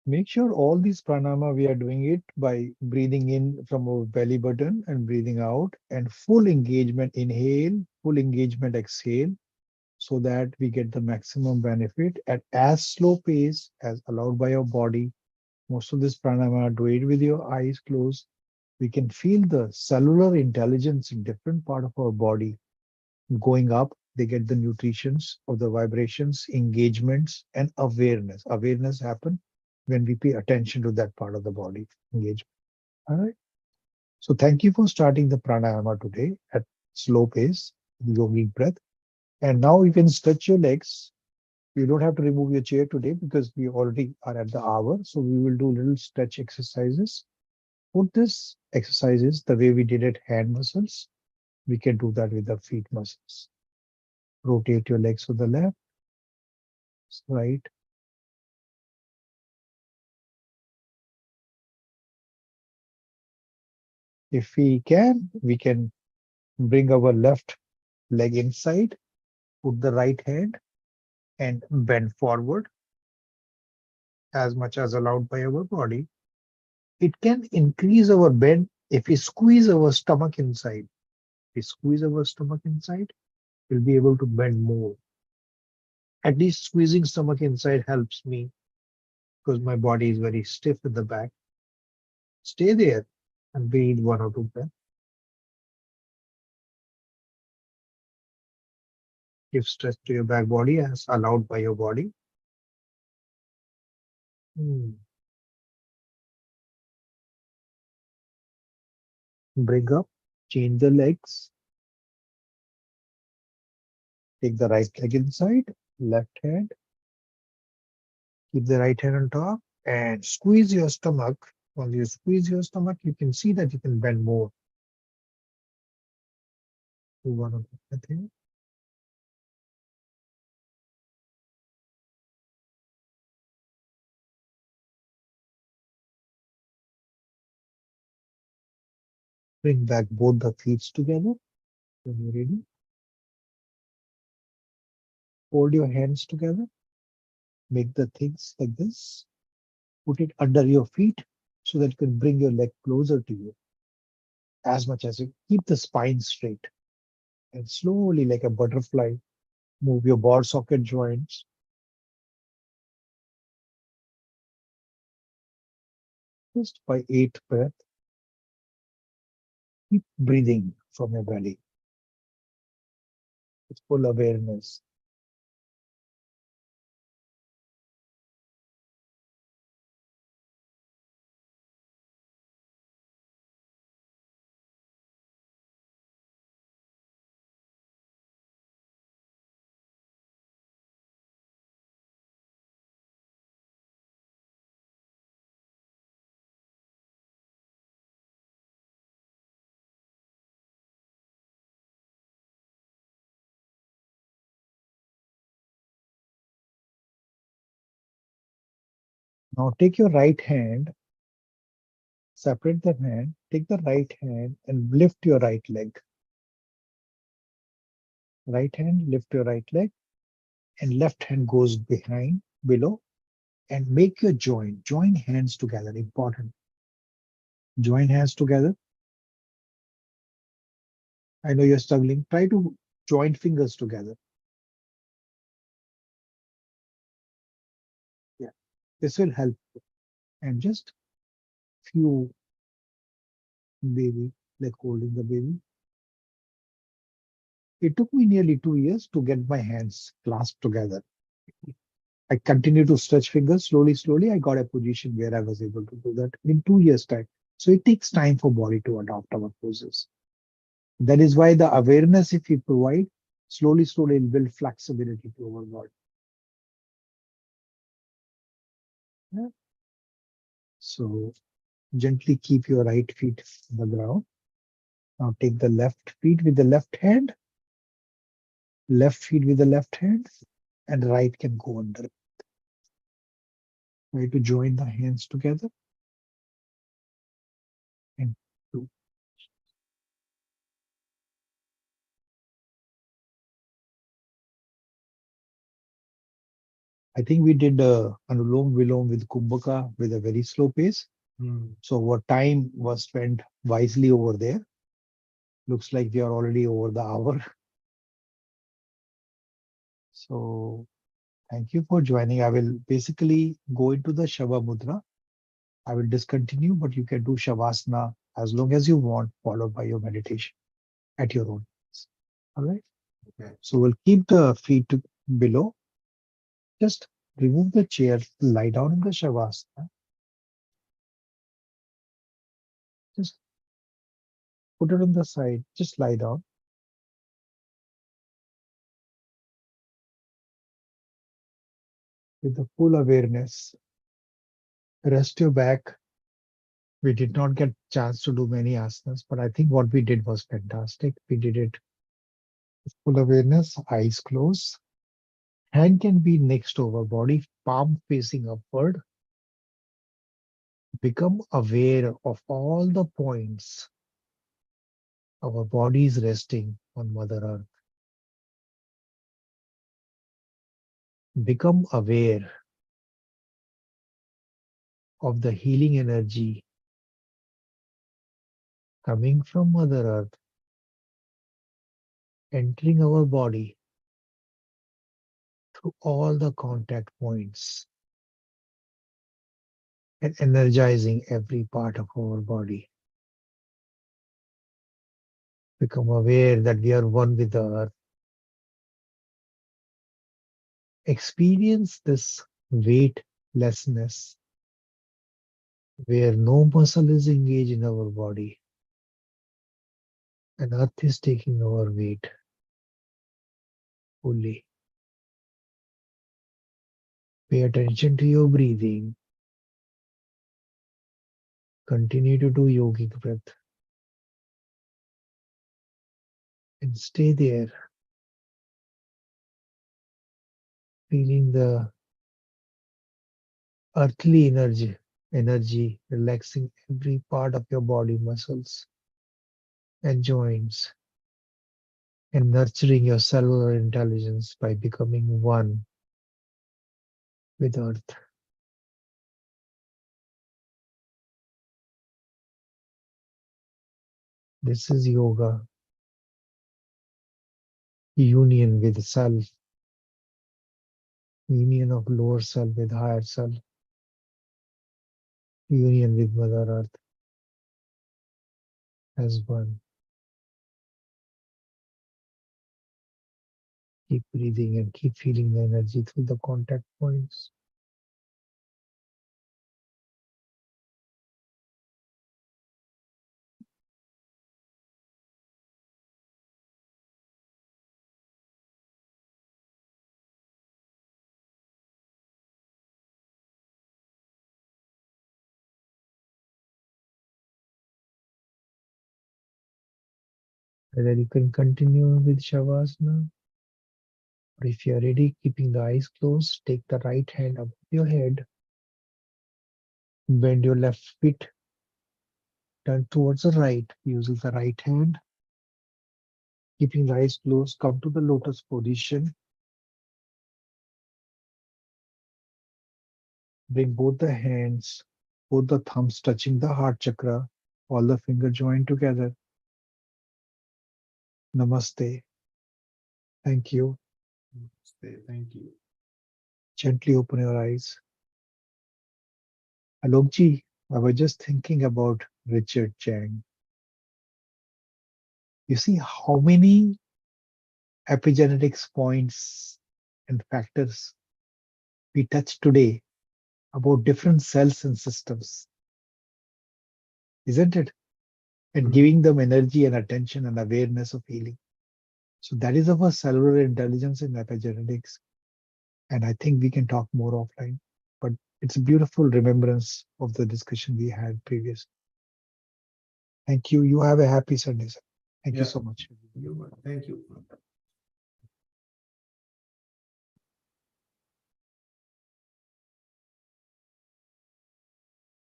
Make sure all these pranayama we are doing it by breathing in from our belly button and breathing out, and full engagement inhale, full engagement exhale, so that we get the maximum benefit at as slow pace as allowed by our body. Most of this pranayama, do it with your eyes closed. We can feel the cellular intelligence in different part of our body going up. They get the nutritions of the vibrations, engagements, and awareness. Awareness happen when we pay attention to that part of the body engagement. All right. So thank you for starting the pranayama today at slow pace, the yogic breath. And now you can stretch your legs. You don't have to remove your chair today because we already are at the hour. So we will do little stretch exercises. Put this exercises the way we did it hand muscles. We can do that with the feet muscles. Rotate your legs to the left, right. If we can bring our left leg inside, put the right hand and bend forward as much as allowed by our body. It can increase our bend if we squeeze our stomach inside. If we squeeze our stomach inside, we'll be able to bend more. At least squeezing stomach inside helps me because my body is very stiff at the back. Stay there and breathe 1 or 2 breaths. Give stress to your back body as allowed by your body. Bring up, change the legs. Take the right leg inside, left hand. Keep the right hand on top and squeeze your stomach. When you squeeze your stomach, you can see that you can bend more. Do 1 or 2 breaths here. Bring back both the feet together when you're ready. Hold your hands together. Make the things like this. Put it under your feet so that you can bring your leg closer to you. as much as you keep the spine straight, and slowly, like a butterfly, move your ball socket joints. Just by 8th breath, keep breathing from your belly with full awareness. Now take your right hand, separate the hand, take the right hand and lift your right leg. Right hand, lift your right leg, and left hand goes behind, below, and make your join hands together. Important. Join hands together. I know you're struggling. Try to join fingers together. Yeah, this will help. And just few baby, like holding the baby. It took me nearly 2 years to get my hands clasped together. I continued to stretch fingers slowly, slowly. I got a position where I was able to do that in 2 years' time. So it takes time for body to adopt our poses. That is why the awareness, if we provide, slowly, slowly will build flexibility to our body. Yeah. So gently keep your right feet on the ground. Now take the left feet with the left hand, left feet with the left hand, and right can go under. Try to join the hands together. And two. I think we did Anulom Vilom with Kumbhaka with a very slow pace. So our time was spent wisely over there. Looks like we are already over the hour. So thank you for joining. I will basically go into the Shava Mudra. I will discontinue, but you can do Shavasana as long as you want, followed by your meditation at your own pace. All right. Okay. So we'll keep the feet below. Just remove the chair, lie down in the Shavasana. Just put it on the side, just lie down. With the full awareness. Rest your back. We did not get chance to do many asanas, but I think what we did was fantastic. We did it with full awareness, eyes closed. Hand can be next to our body, palm facing upward. Become aware of all the points our body is resting on Mother Earth. Become aware of the healing energy coming from Mother Earth, entering our body through all the contact points and energizing every part of our body. Become aware that we are one with the earth. Experience this weightlessness where no muscle is engaged in our body and earth is taking our weight fully. Pay attention to your breathing. Continue to do yogic breath and stay there, feeling the earthly energy relaxing every part of your body muscles and joints, and nurturing your cellular intelligence by becoming one with earth. This is yoga, union with self, union of lower self with higher self, union with Mother Earth as one. Keep breathing and keep feeling the energy through the contact points. And then you can continue with Shavasana. Or if you're ready, keeping the eyes closed, take the right hand above your head, bend your left feet, turn towards the right, using the right hand. Keeping the eyes closed, come to the lotus position. Bring both the hands, both the thumbs touching the heart chakra, all the fingers joined together. Namaste. Thank you. Thank you. Gently open your eyes. Alokji, I was just thinking about Richard Chang. You see how many epigenetics points and factors we touched today about different cells and systems, isn't it? And giving them energy and attention and awareness of healing. So that is our cellular intelligence in epigenetics. And I think we can talk more offline, but it's a beautiful remembrance of the discussion we had previous. Thank you. You have a happy Sunday, sir. Thank you so much. Thank you.